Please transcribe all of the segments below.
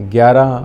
11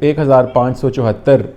1574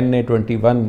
NA21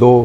2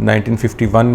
1951